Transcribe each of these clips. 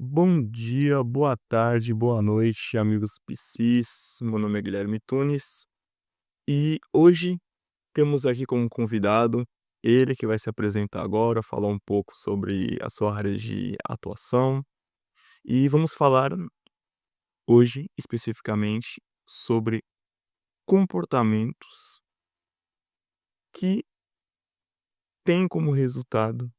Bom dia, boa tarde, boa noite, amigos PCs. Meu nome é Guilherme Tunes e hoje temos aqui como convidado ele que vai se apresentar agora, falar um pouco sobre a sua área de atuação e vamos falar hoje especificamente sobre comportamentos que têm como resultado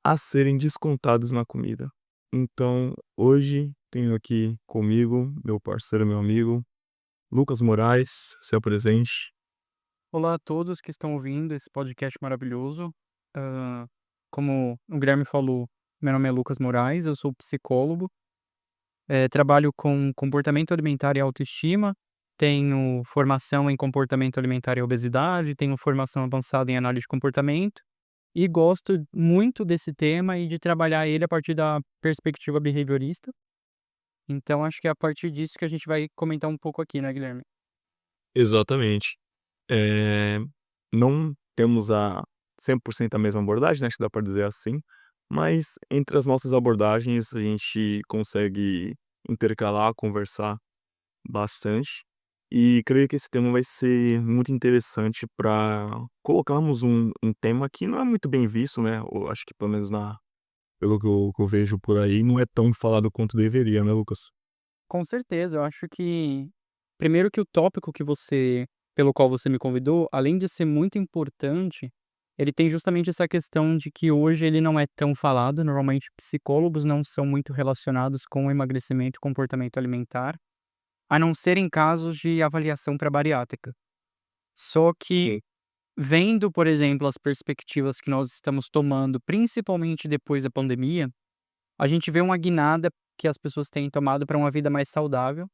a serem descontados na comida. Então, hoje tenho aqui comigo meu parceiro, meu amigo Lucas Moraes, se apresente. Olá a todos que estão ouvindo esse podcast maravilhoso. Hã, Como o Guilherme falou, meu nome é Lucas Moraes, eu sou psicólogo, trabalho com comportamento alimentar e autoestima, tenho formação em comportamento alimentar e obesidade, tenho formação avançada em análise de comportamento e gosto muito desse tema e de trabalhar ele a partir da perspectiva behaviorista. Então acho que é a partir disso que a gente vai comentar um pouco aqui, né, Guilherme? Exatamente. Eh, não temos a 100% a mesma abordagem, né, acho que dá para dizer assim, mas entre as nossas abordagens a gente consegue intercalar, conversar bastante, e creio que esse tema vai ser muito interessante para colocarmos um tema que não é muito bem visto, né, ou acho que pelo menos pelo que eu vejo por aí, não é tão falado quanto deveria, né, Lucas? Com certeza, eu acho que primeiro que o tópico pelo qual você me convidou, além de ser muito importante, ele tem justamente essa questão de que hoje ele não é tão falado, normalmente psicólogos não são muito relacionados com o emagrecimento e comportamento alimentar, a não ser em casos de avaliação para bariátrica. Só que vendo, por exemplo, as perspectivas que nós estamos tomando, principalmente depois da pandemia, a gente vê uma guinada que as pessoas têm tomado para uma vida mais saudável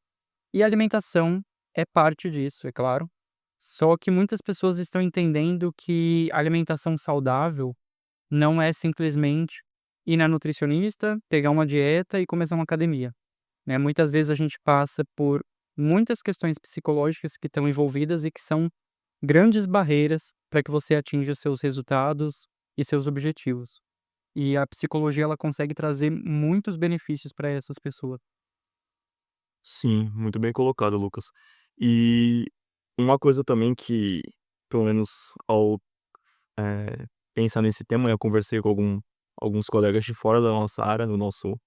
e a alimentação é parte disso, é claro. Só que muitas pessoas estão entendendo que a alimentação saudável não é simplesmente ir na nutricionista, pegar uma dieta e começar uma academia, né. Muitas vezes a gente passa por muitas questões psicológicas que estão envolvidas e que são grandes barreiras para que você atinja seus resultados e seus objetivos. E a psicologia ela consegue trazer muitos benefícios para essas pessoas. Sim, muito bem colocado, Lucas. E uma coisa também que, pelo menos ao, pensar nesse tema, eu conversei com alguns colegas de fora da nossa área, no nosso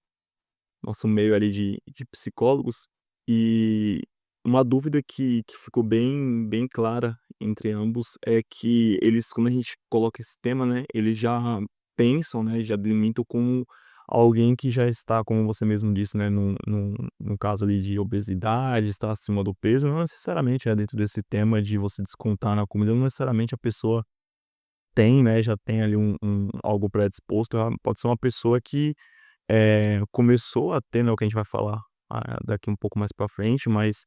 meio ali de psicólogos, e uma dúvida que ficou bem clara entre ambos é que eles, quando a gente coloca esse tema, né, eles já pensam, né, já delimitam como alguém que já está, como você mesmo disse, né, num caso ali de obesidade, está acima do peso, não necessariamente é dentro desse tema de você descontar na comida, não necessariamente a pessoa tem, né, já tem ali algo predisposto, ela pode ser uma pessoa que começou a ter, né, o que a gente vai falar, daqui um pouco mais pra frente, mas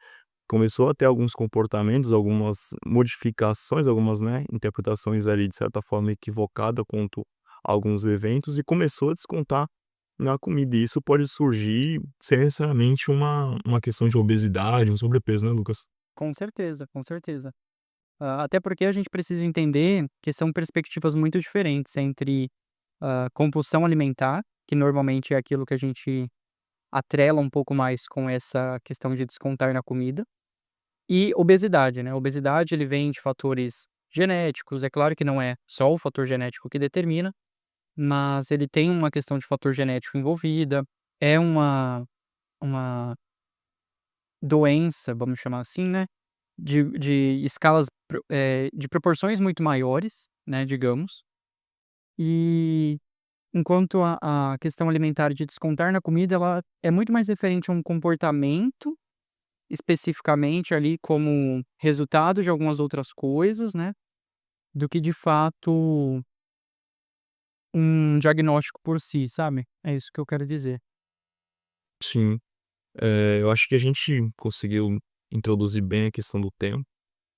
começou a ter alguns comportamentos, algumas modificações, algumas, né, interpretações ali de certa forma equivocada quanto a alguns eventos e começou a descontar na comida. E isso pode surgir sem necessariamente uma questão de obesidade, um sobrepeso, né, Lucas? Com certeza, com certeza. Até porque a gente precisa entender que são perspectivas muito diferentes entre, compulsão alimentar, que normalmente é aquilo que a gente atrela um pouco mais com essa questão de descontar na comida, e obesidade, né. Obesidade ele vem de fatores genéticos, é claro que não é só o fator genético que determina, mas ele tem uma questão de fator genético envolvida, é uma doença, vamos chamar assim, né, de escalas de proporções muito maiores, né, digamos. E enquanto a questão alimentar de descontar na comida, ela é muito mais referente a um comportamento, especificamente ali como resultado de algumas outras coisas, né, do que de fato um diagnóstico por si, sabe. É isso que eu quero dizer. Sim, eu acho que a gente conseguiu introduzir bem a questão do tempo.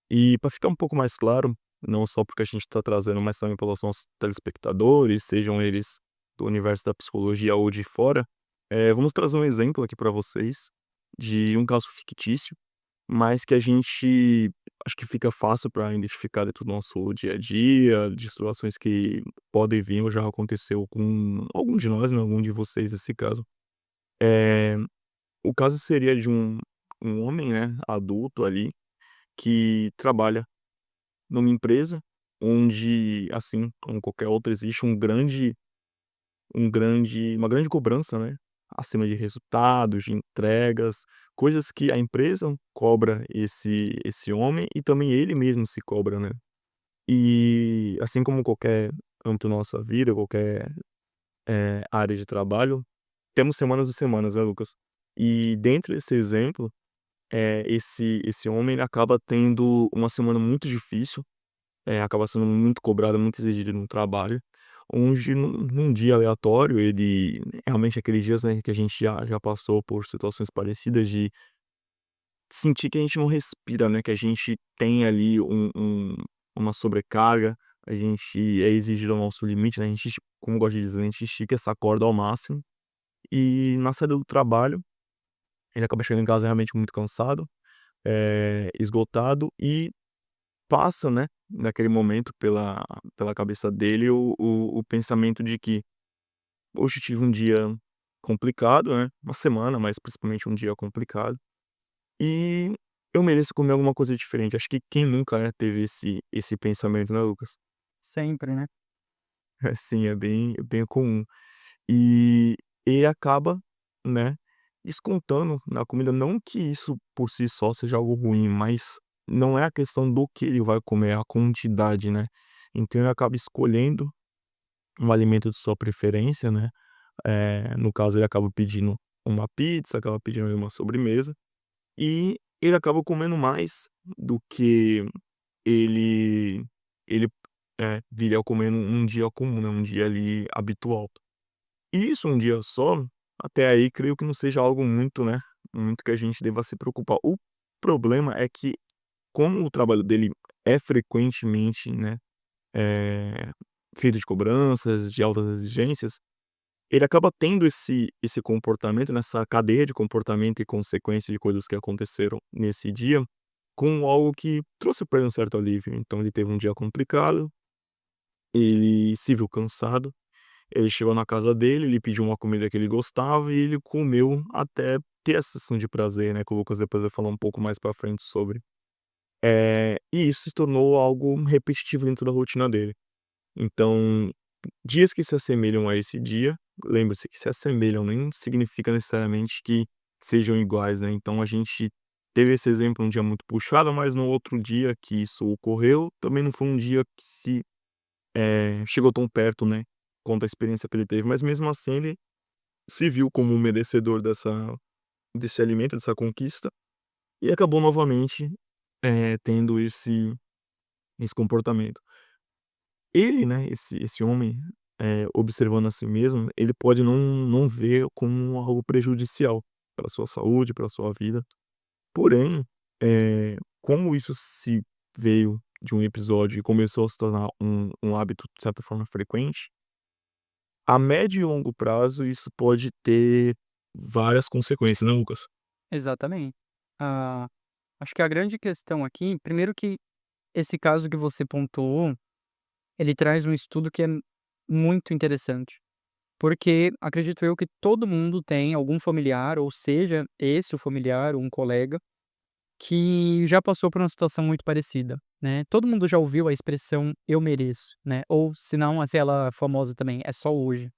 E para ficar um pouco mais claro, não só porque a gente está trazendo, mas também pelos nossos telespectadores, sejam eles do universo da psicologia ou de fora, vamos trazer um exemplo aqui para vocês de um caso fictício, mas que a gente acho que fica fácil para identificar dentro do nosso dia a dia, de situações que podem vir ou já aconteceu com algum de nós, né, algum de vocês nesse caso. Eh, o caso seria de um homem, né, adulto ali, que trabalha numa empresa onde, assim como qualquer outra, existe uma grande cobrança, né, acima de resultados, de entregas, coisas que a empresa cobra esse homem e também ele mesmo se cobra, né. E assim como qualquer âmbito da nossa vida, qualquer, área de trabalho, temos semanas e semanas, né, Lucas. E dentro desse exemplo, esse homem ele acaba tendo uma semana muito difícil, acaba sendo muito cobrado, muito exigido no trabalho, onde num dia aleatório ele realmente aqueles dias, né, que a gente já passou por situações parecidas de sentir que a gente não respira, né, que a gente tem ali uma sobrecarga, a gente é exigido ao nosso limite, né, a gente, como eu gosto de dizer, a gente estica essa corda ao máximo, e na saída do trabalho, ele acaba chegando em casa realmente muito cansado, esgotado e passa, né, naquele momento pela cabeça dele o pensamento de que: "Hoje eu tive um dia complicado, né, uma semana, mas principalmente um dia complicado, e eu mereço comer alguma coisa diferente". Acho que quem nunca, né, teve esse pensamento, né, Lucas? Sempre, né. Sim, é bem comum. E ele acaba, né, descontando na comida, não que isso por si só seja algo ruim, mas não é a questão do que ele vai comer, é a quantidade, né. Então ele acaba escolhendo um alimento de sua preferência, né, no caso ele acaba pedindo uma pizza, acaba pedindo ali uma sobremesa, e ele acaba comendo mais do que ele ele, viria a comer num dia comum, né, um dia ali habitual. Isso um dia só, até aí creio que não seja algo muito, né, muito que a gente deva se preocupar. O problema é que, como o trabalho dele é frequentemente, né, eh, feito de cobranças, de altas exigências, ele acaba tendo esse comportamento, nessa cadeia de comportamento e consequência de coisas que aconteceram nesse dia, com algo que trouxe para ele um certo alívio. Então ele teve um dia complicado, ele se viu cansado. Ele chegou na casa dele, ele pediu uma comida que ele gostava e ele comeu até ter essa sensação de prazer, né, que o Lucas depois vai falar um pouco mais pra frente sobre. E isso se tornou algo repetitivo dentro da rotina dele. Então, dias que se assemelham a esse dia, lembre-se que se assemelham nem significa necessariamente que sejam iguais, né, então a gente teve esse exemplo um dia muito puxado, mas no outro dia que isso ocorreu, também não foi um dia que chegou tão perto, né, quanto a experiência que ele teve, mas mesmo assim ele se viu como um merecedor desse alimento, dessa conquista, e acabou novamente, tendo esse comportamento. Ele, né, esse homem, observando a si mesmo, ele pode não ver como algo prejudicial para sua saúde, para sua vida, porém, como isso se veio de um episódio e começou a se tornar um hábito de certa forma frequente, a médio e longo prazo, isso pode ter várias consequências, né, Lucas? Exatamente. Ah, acho que a grande questão aqui, primeiro que esse caso que você pontuou, ele traz um estudo que é muito interessante, porque acredito eu que todo mundo tem algum familiar, ou seja, esse o familiar ou um colega, que já passou por uma situação muito parecida, né. Todo mundo já ouviu a expressão "eu mereço", né, ou se não, aquela famosa também, "é só hoje".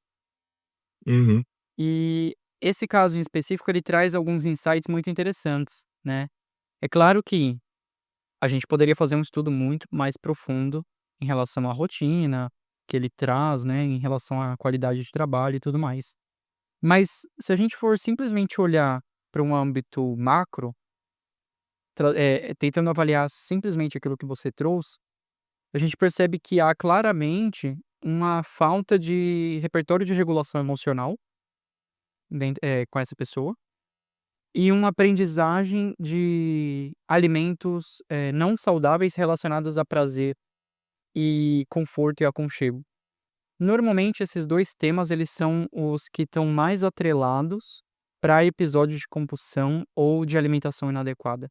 Uhum, E esse caso em específico, ele traz alguns insights muito interessantes, né. É claro que a gente poderia fazer um estudo muito mais profundo em relação à rotina que ele traz, né, em relação à qualidade de trabalho e tudo mais. Mas se a gente for simplesmente olhar para um âmbito macro, tentando avaliar simplesmente aquilo que você trouxe, a gente percebe que há claramente uma falta de repertório de regulação emocional com essa pessoa. E uma aprendizagem de alimentos, não saudáveis relacionados a prazer e conforto e aconchego. Normalmente esses 2 temas eles são os que estão mais atrelados para episódios de compulsão ou de alimentação inadequada.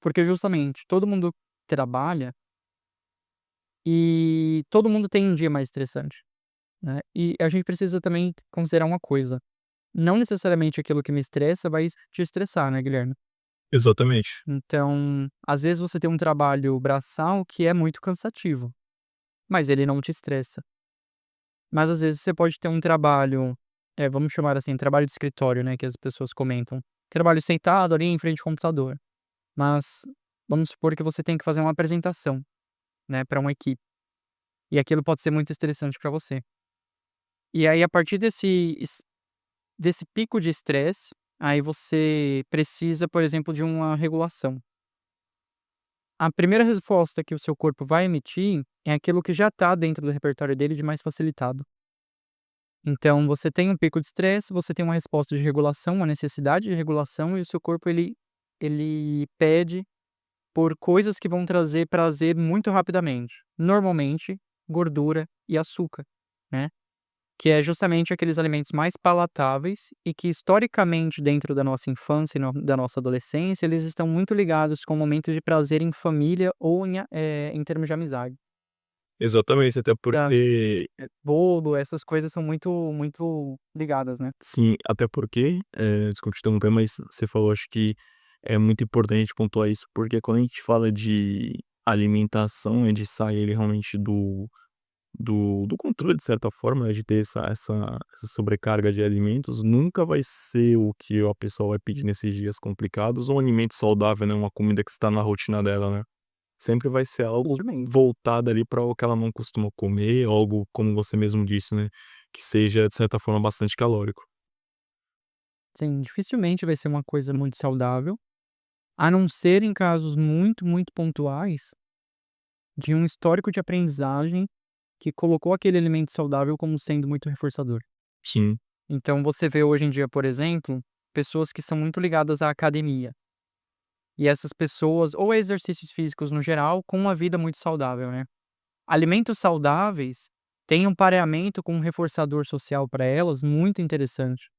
Porque justamente todo mundo trabalha e todo mundo tem um dia mais estressante, né. E a gente precisa também considerar uma coisa, não necessariamente aquilo que me estressa vai te estressar, né, Guilherme. Exatamente. Então, às vezes você tem um trabalho braçal que é muito cansativo, mas ele não te estressa. Mas às vezes você pode ter um trabalho, vamos chamar assim, trabalho de escritório, né, que as pessoas comentam. Trabalho sentado ali em frente ao computador, mas vamos supor que você tem que fazer uma apresentação, né, para uma equipe, e aquilo pode ser muito estressante para você. E aí a partir desse pico de estresse, aí você precisa, por exemplo, de uma regulação. A primeira resposta que o seu corpo vai emitir é aquilo que já está dentro do repertório dele de mais facilitado. Então você tem um pico de estresse, você tem uma resposta de regulação, uma necessidade de regulação e o seu corpo ele pede por coisas que vão trazer prazer muito rapidamente. Normalmente, gordura e açúcar, né, que é justamente aqueles alimentos mais palatáveis e que historicamente dentro da nossa infância e da nossa adolescência, eles estão muito ligados com momentos de prazer em família ou em termos de amizade. Exatamente, até Tá. porque Bolo, essas coisas são muito ligadas, né. sim, até porque, desculpa te interromper, mas você falou, acho que é muito importante pontuar isso, porque quando a gente fala de alimentação, é de sair realmente do controle de certa forma, né, de ter essa sobrecarga de alimentos, nunca vai ser o que a pessoa vai pedir nesses dias complicados, um alimento saudável, né, uma comida que está na rotina dela, né. Sempre vai ser algo Dificilmente. voltado ali para o que ela não costuma comer, algo, como você mesmo disse, né, que seja de certa forma bastante calórico. Sim, dificilmente vai ser uma coisa muito saudável, a não ser em casos muito, muito pontuais de um histórico de aprendizagem que colocou aquele alimento saudável como sendo muito reforçador. Sim, Então você vê hoje em dia, por exemplo, pessoas que são muito ligadas à academia, e essas pessoas ou a exercícios físicos no geral, com uma vida muito saudável, né. Alimentos saudáveis têm um pareamento com um reforçador social para elas muito interessante.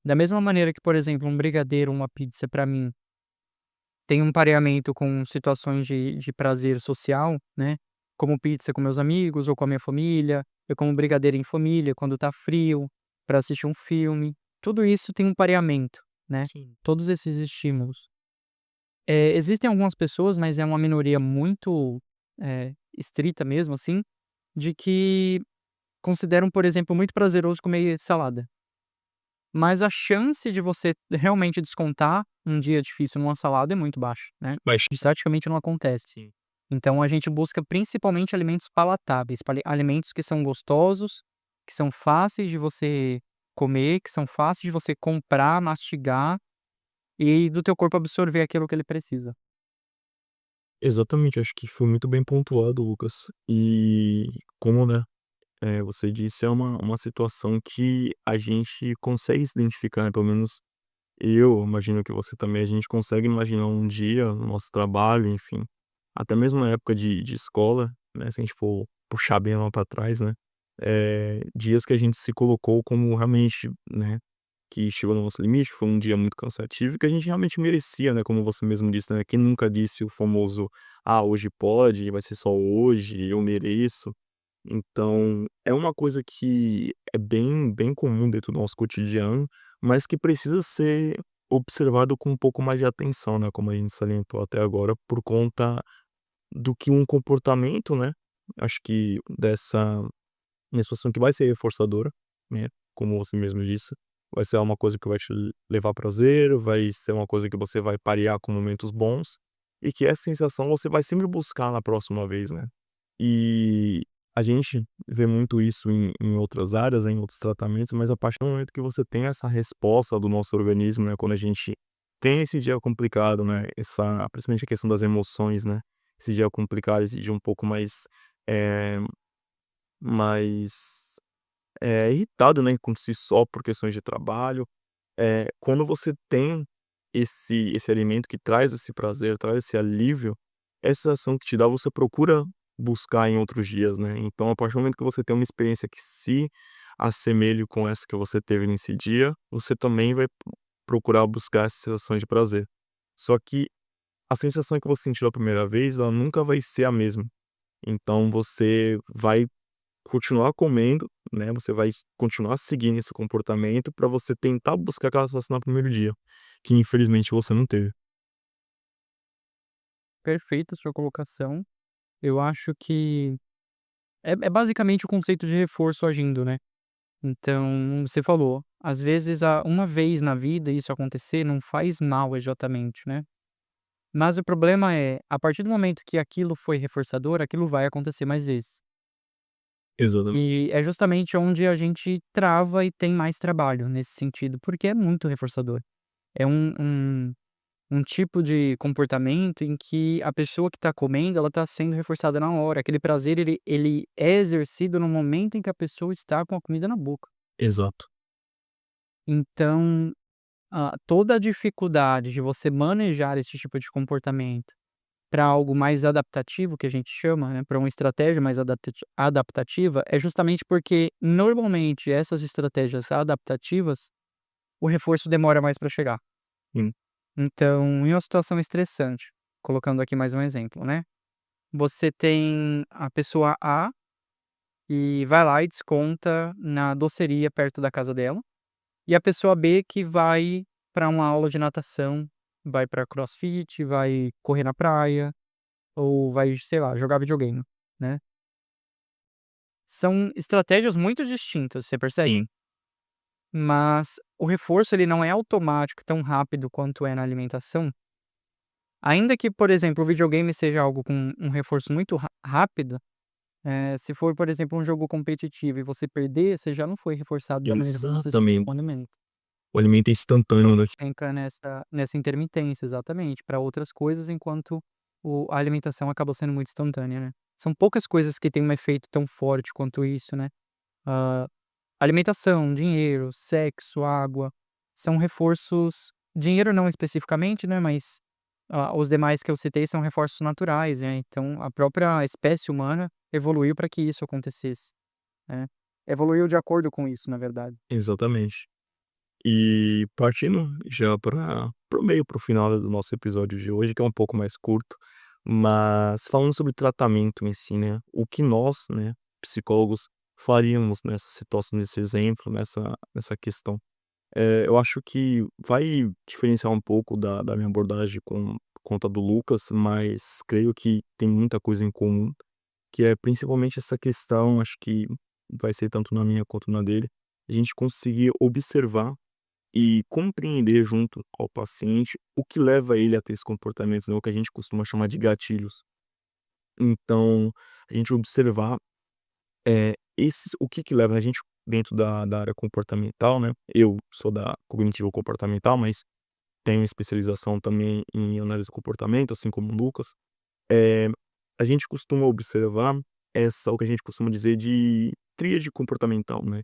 Da mesma maneira que, por exemplo, um brigadeiro, uma pizza para mim tem um pareamento com situações de prazer social, né, como pizza com meus amigos ou com a minha família, eu como brigadeiro em família quando tá frio, para assistir um filme, tudo isso tem um pareamento, né, sim. todos esses estímulos. Existem algumas pessoas, mas é uma minoria muito, estrita mesmo, assim, de que consideram, por exemplo, muito prazeroso comer salada. Mas a chance de você realmente descontar um dia difícil numa salada é muito baixa, né. Mas Isso praticamente não acontece. sim. Então a gente busca principalmente alimentos palatáveis, alimentos que são gostosos, que são fáceis de você comer, que são fáceis de você comprar, mastigar e do teu corpo absorver aquilo que ele precisa. Exatamente, acho que foi muito bem pontuado, Lucas. E como, né, você disse, é uma situação que a gente consegue se identificar, né, pelo menos eu imagino que você também, a gente consegue imaginar um dia no nosso trabalho, enfim, até mesmo na época de escola, né, se a gente for puxar bem lá para trás, né, dias que a gente se colocou como realmente, né, que chegou no nosso limite, que foi um dia muito cansativo e que a gente realmente merecia, né, como você mesmo disse, né, quem nunca disse o famoso: "Ah, hoje pode, vai ser só hoje, eu mereço". Então, é uma coisa que é bem comum dentro do nosso cotidiano, mas que precisa ser observado com um pouco mais de atenção, né, como a gente salientou até agora, por conta do que um comportamento, né, acho que dessa situação que vai ser reforçadora, né, como você mesmo disse, vai ser uma coisa que vai te levar prazer, vai ser uma coisa que você vai parear com momentos bons, e que essa sensação você vai sempre buscar na próxima vez, né. E a gente vê muito isso em outras áreas, né, em outros tratamentos, mas a partir do momento que você tem essa resposta do nosso organismo, né, quando a gente tem esse dia complicado, né, principalmente a questão das emoções, né, esse dia complicado, esse dia um pouco eh, mais, irritado, né, com si só por questões de trabalho, quando você tem esse alimento que traz esse prazer, traz esse alívio, essa ação que te dá, você procura buscar em outros dias, né. Então, a partir do momento que você tem uma experiência que se assemelhe com essa que você teve nesse dia, você também vai procurar buscar essa sensação de prazer. Só que a sensação que você sentiu a primeira vez, ela nunca vai ser a mesma. Então você vai continuar comendo, né, você vai continuar seguindo esse comportamento pra você tentar buscar aquela satisfação no primeiro dia, que infelizmente você não teve. Perfeita a sua colocação. Eu acho que é basicamente o conceito de reforço agindo, né. Então, você falou, às vezes uma vez na vida isso acontecer não faz mal exatamente, né. Mas o problema é, a partir do momento que aquilo foi reforçador, aquilo vai acontecer mais vezes. Exatamente. E é justamente onde a gente trava e tem mais trabalho nesse sentido, porque é muito reforçador. É um tipo de comportamento em que a pessoa que tá comendo, ela tá sendo reforçada na hora. Aquele prazer, ele é exercido no momento em que a pessoa está com a comida na boca. Exato. Então, toda a dificuldade de você manejar esse tipo de comportamento para algo mais adaptativo, que a gente chama, né, para uma estratégia mais adaptativa, é justamente porque, normalmente, essas estratégias adaptativas, o reforço demora mais para chegar. Sim. Então, em uma situação estressante, colocando aqui mais um exemplo, né, você tem a pessoa A e vai lá e desconta na doceria perto da casa dela, e a pessoa B que vai para uma aula de natação, vai para crossfit, vai correr na praia, ou vai, sei lá, jogar videogame, né. São estratégias muito distintas, você percebe? Sim. Mas o reforço ele não é automático tão rápido quanto é na alimentação. Ainda que, por exemplo, o videogame seja algo com um reforço muito rápido, se for, por exemplo, um jogo competitivo e você perder, você já não foi reforçado da maneira como você esperava Exatamente. no momento. O alimento é instantâneo, né. Entra nessa intermitência, exatamente, para outras coisas, enquanto a alimentação acaba sendo muito instantânea, né. São poucas coisas que têm um efeito tão forte quanto isso, né. Hã, alimentação, dinheiro, sexo, água, são reforços, dinheiro não especificamente, né, mas, os demais que eu citei são reforços naturais, né, então a própria espécie humana evoluiu para que isso acontecesse, né. Evoluiu de acordo com isso, na verdade. Exatamente. E partindo já para o meio, para o final do nosso episódio de hoje, que é um pouco mais curto, mas falando sobre tratamento em si, né, o que nós, né, psicólogos, faríamos nessa situação, nesse exemplo, nessa questão. Eu acho que vai diferenciar um pouco da minha abordagem com por conta do Lucas, mas creio que tem muita coisa em comum, que é principalmente essa questão, acho que vai ser tanto na minha quanto na dele, a gente conseguir observar e compreender junto ao paciente o que leva ele a ter esses comportamentos, né, o que a gente costuma chamar de gatilhos. Então, a gente observar, esses o que que leva a gente dentro da área comportamental, né, eu sou da cognitivo comportamental, mas tenho especialização também em análise do comportamento, assim como o Lucas. Eh, a gente costuma observar essa o que a gente costuma dizer de tríade comportamental, né.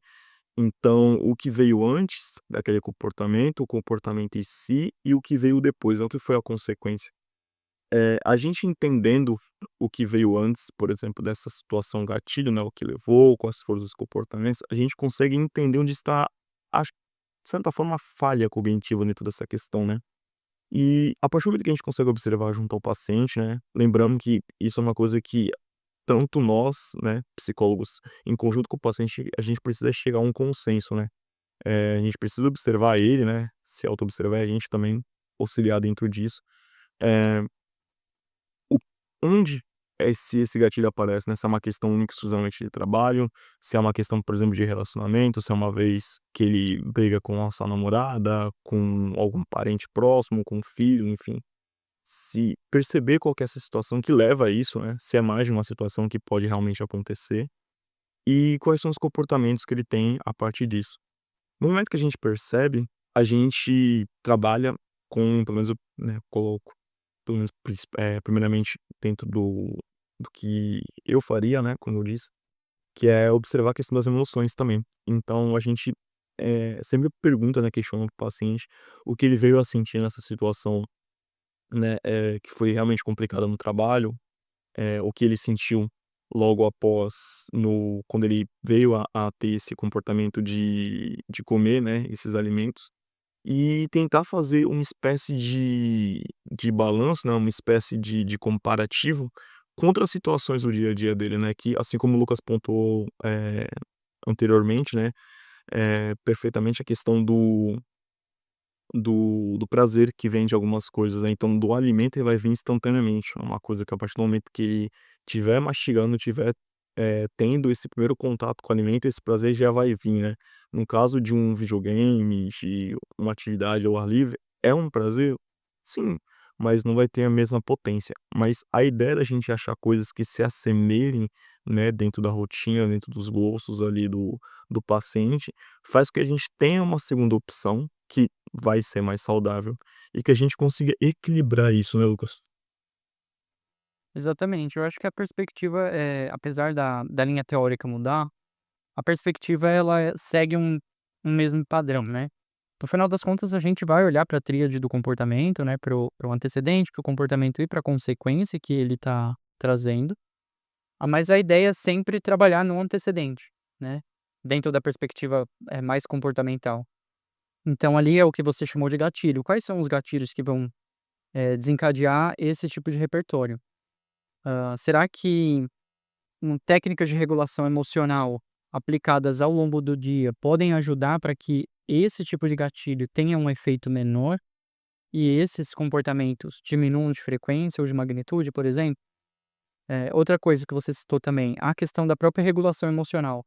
Então, o que veio antes daquele comportamento, o comportamento em si e o que veio depois, né, o que foi a consequência. A gente entendendo o que veio antes, por exemplo, dessa situação gatilho, né, o que levou, quais foram os comportamentos, a gente consegue entender onde está, acho, de certa forma, a falha cognitiva dentro dessa questão, né. E a partir do momento que a gente consegue observar junto ao paciente, né, lembrando que isso é uma coisa que tanto nós, né, psicólogos, em conjunto com o paciente, a gente precisa chegar a um consenso, né. A gente precisa observar ele, né, se auto-observar e a gente também auxiliar dentro disso. Eh, o onde esse gatilho aparece, né, se é uma questão única e exclusivamente de trabalho, se é uma questão, por exemplo, de relacionamento, se é uma vez que ele briga com a sua namorada, com algum parente próximo, com um filho, enfim. Se perceber qual que é essa situação que leva a isso, né, se é mais de uma situação que pode realmente acontecer, e quais são os comportamentos que ele tem a partir disso. No momento que a gente percebe, a gente trabalha com, pelo menos eu, né, coloco, pelo menos primeiramente dentro do que eu faria, né, como eu disse, que é observar a questão das emoções também. Então a gente, sempre pergunta, né, questiona o paciente o que ele veio a sentir nessa situação, né, que foi realmente complicada no trabalho, o que ele sentiu logo após no quando ele veio a ter esse comportamento de comer, né, esses alimentos. e tentar fazer uma espécie de balanço, né, uma espécie de comparativo contra as situações do dia a dia dele, né, que assim como o Lucas pontuou, anteriormente, né, perfeitamente a questão do prazer que vem de algumas coisas, né, então do alimento ele vai vir instantaneamente, é uma coisa que a partir do momento que ele estiver mastigando, tiver, tendo esse primeiro contato com o alimento, esse prazer já vai vir, né. No caso de um videogame, de uma atividade ao ar livre, é um prazer? Sim, mas não vai ter a mesma potência. Mas a ideia da gente achar coisas que se assemelhem, né, dentro da rotina, dentro dos gostos ali do paciente, faz com que a gente tenha uma segunda opção, que vai ser mais saudável, e que a gente consiga equilibrar isso, né, Lucas? Exatamente, eu acho que a perspectiva, apesar da linha teórica mudar, a perspectiva segue um mesmo padrão, né. No final das contas, a gente vai olhar para a tríade do comportamento, né, para o antecedente, para o comportamento e para a consequência que ele está trazendo. Mas a ideia é sempre trabalhar no antecedente, né, dentro da perspectiva, mais comportamental. Então ali é o que você chamou de gatilho. Quais são os gatilhos que vão, desencadear esse tipo de repertório? Será que técnicas de regulação emocional aplicadas ao longo do dia podem ajudar para que esse tipo de gatilho tenha um efeito menor e esses comportamentos diminuam de frequência ou de magnitude, por exemplo? Outra coisa que você citou também, a questão da própria regulação emocional.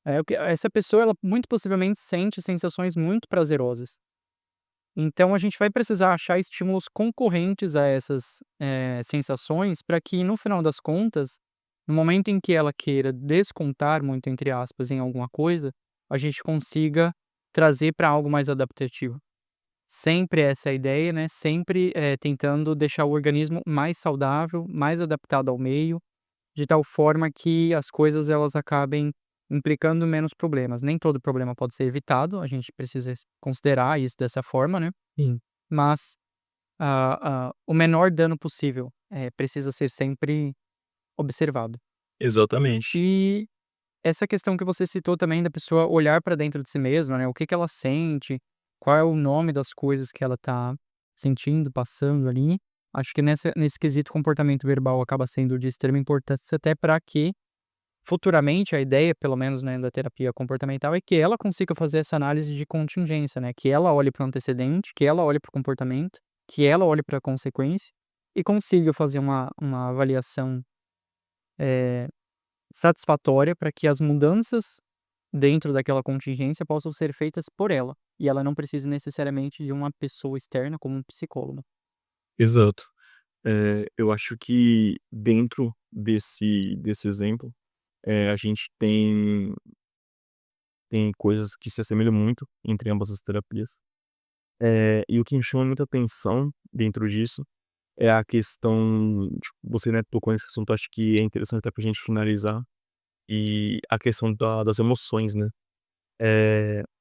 O que essa pessoa, ela muito possivelmente sente sensações muito prazerosas. Então a gente vai precisar achar estímulos concorrentes a essas, sensações para que no final das contas, no momento em que ela queira "descontar", muito entre aspas, em alguma coisa, a gente consiga trazer para algo mais adaptativo. Sempre essa é a ideia, né, sempre, tentando deixar o organismo mais saudável, mais adaptado ao meio, de tal forma que as coisas elas acabem implicando menos problemas. Nem todo problema pode ser evitado, a gente precisa considerar isso dessa forma, né, Sim. mas, o menor dano possível, precisa ser sempre observado. Exatamente. E essa questão que você citou também da pessoa olhar para dentro de si mesma, né, o que que ela sente, qual é o nome das coisas que ela tá sentindo, passando ali, acho que nesse quesito comportamento verbal acaba sendo de extrema importância até para que futuramente, a ideia, pelo menos, né, da terapia comportamental é que ela consiga fazer essa análise de contingência, né, que ela olhe para o antecedente, que ela olhe para o comportamento, que ela olhe para a consequência e consiga fazer uma avaliação, eh, satisfatória para que as mudanças dentro daquela contingência possam ser feitas por ela, e ela não precise necessariamente de uma pessoa externa como um psicólogo. Exato. Eu acho que dentro desse exemplo, a gente tem coisas que se assemelham muito entre ambas as terapias. E o que me chama muita atenção dentro disso é a questão tipo, você, né, tocou nesse assunto, acho que é interessante até pra gente finalizar, e a questão das emoções, né.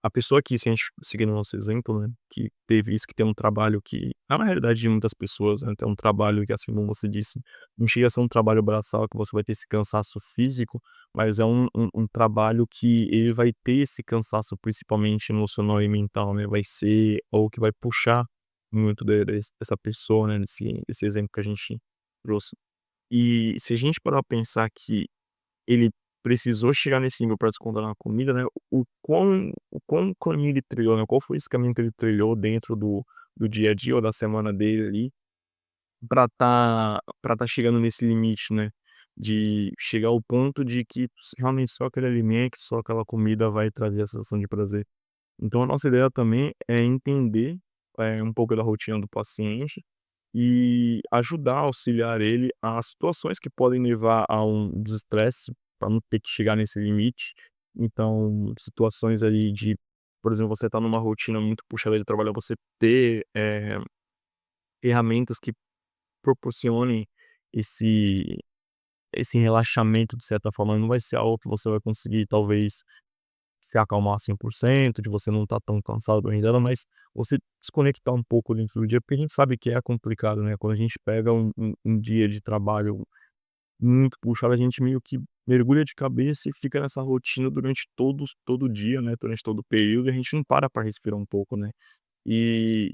A pessoa que, se a gente seguir no nosso exemplo, né, que teve isso, que tem um trabalho que na realidade de muitas pessoas, né, tem um trabalho que, assim como você disse, não chega a ser um trabalho braçal que você vai ter esse cansaço físico, mas é um trabalho que ele vai ter esse cansaço principalmente emocional e mental, né, vai ser algo que vai puxar muito dessa pessoa, né, desse exemplo que a gente trouxe. E se a gente parar pra pensar que ele precisou chegar nesse nível pra descontar na comida, né, o quão caminho ele trilhou, né, qual foi esse caminho que ele trilhou dentro do dia a dia ou da semana dele ali, pra tá chegando nesse limite, né, de chegar ao ponto de que realmente só aquele alimento, só aquela comida vai trazer a sensação de prazer. Então a nossa ideia também é entender, um pouco da rotina do paciente e ajudar, auxiliar ele a situações que podem levar a um desestresse, para não ter que chegar nesse limite. Então, situações ali de, por exemplo, você tá numa rotina muito puxada de trabalho, você ter, ferramentas que proporcionem esse esse relaxamento de certa forma, não vai ser algo que você vai conseguir talvez se acalmar 100% de você não estar tão cansado da dela, mas você desconectar um pouco dentro do dia, porque a gente sabe que é complicado, né, quando a gente pega um dia de trabalho muito puxado, a gente meio que mergulha de cabeça e fica nessa rotina durante todo o dia, né, durante todo o período, e a gente não para pra respirar um pouco, né. E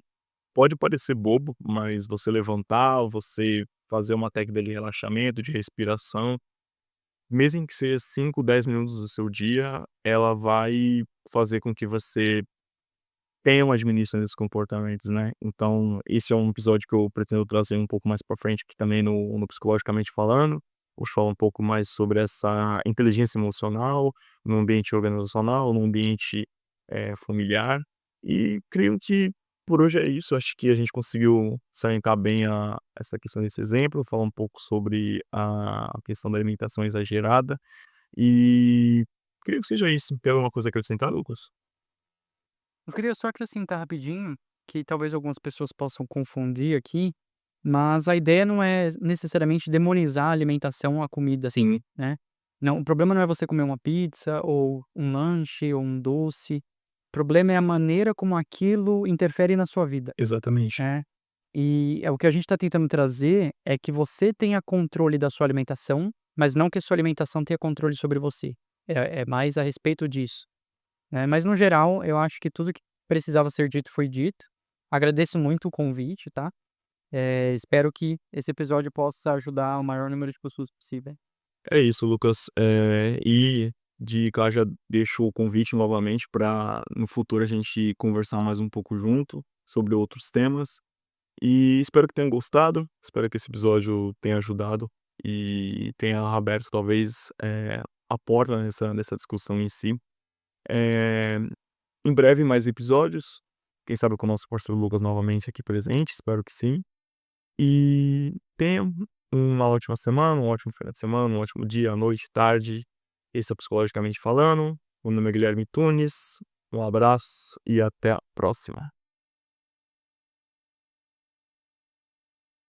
pode parecer bobo, mas você levantar, você fazer uma técnica de relaxamento, de respiração, mesmo que seja 5, 10 minutos do seu dia, ela vai fazer com que você tenha uma diminuição desses comportamentos, né. Então, esse é um episódio que eu pretendo trazer um pouco mais pra frente aqui também no Psicologicamente Falando. Vou falar um pouco mais sobre essa inteligência emocional no ambiente organizacional, no ambiente, familiar. E creio que por hoje é isso, acho que a gente conseguiu salientar bem essa questão desse exemplo, falar um pouco sobre a questão da alimentação exagerada, e creio que seja isso. Tem alguma coisa a acrescentar, Lucas? Eu queria só acrescentar rapidinho, que talvez algumas pessoas possam confundir aqui, mas a ideia não é necessariamente demonizar a alimentação, a comida, Sim, né. Não, o problema não é você comer uma pizza ou um lanche ou um doce, o problema é a maneira como aquilo interfere na sua vida, exatamente. né. E é o que a gente está tentando trazer é que você tenha controle da sua alimentação, mas não que a sua alimentação tenha controle sobre você. É mais a respeito disso. Né, mas no geral, eu acho que tudo que precisava ser dito foi dito. Agradeço muito o convite, tá. Espero que esse episódio possa ajudar o maior número de pessoas possível. É isso, Lucas. E de cara já deixo o convite novamente para no futuro a gente conversar mais um pouco junto sobre outros temas. E espero que tenham gostado, espero que esse episódio tenha ajudado e tenha aberto talvez, a porta nessa discussão em si. Eh, Em breve mais episódios, quem sabe com o nosso parceiro Lucas novamente aqui presente, espero que sim. E tenha uma ótima semana, um ótimo final de semana, um ótimo dia, noite, tarde. Esse é o Psicologicamente Falando. O meu nome é Guilherme Tunes. Um abraço e até a próxima.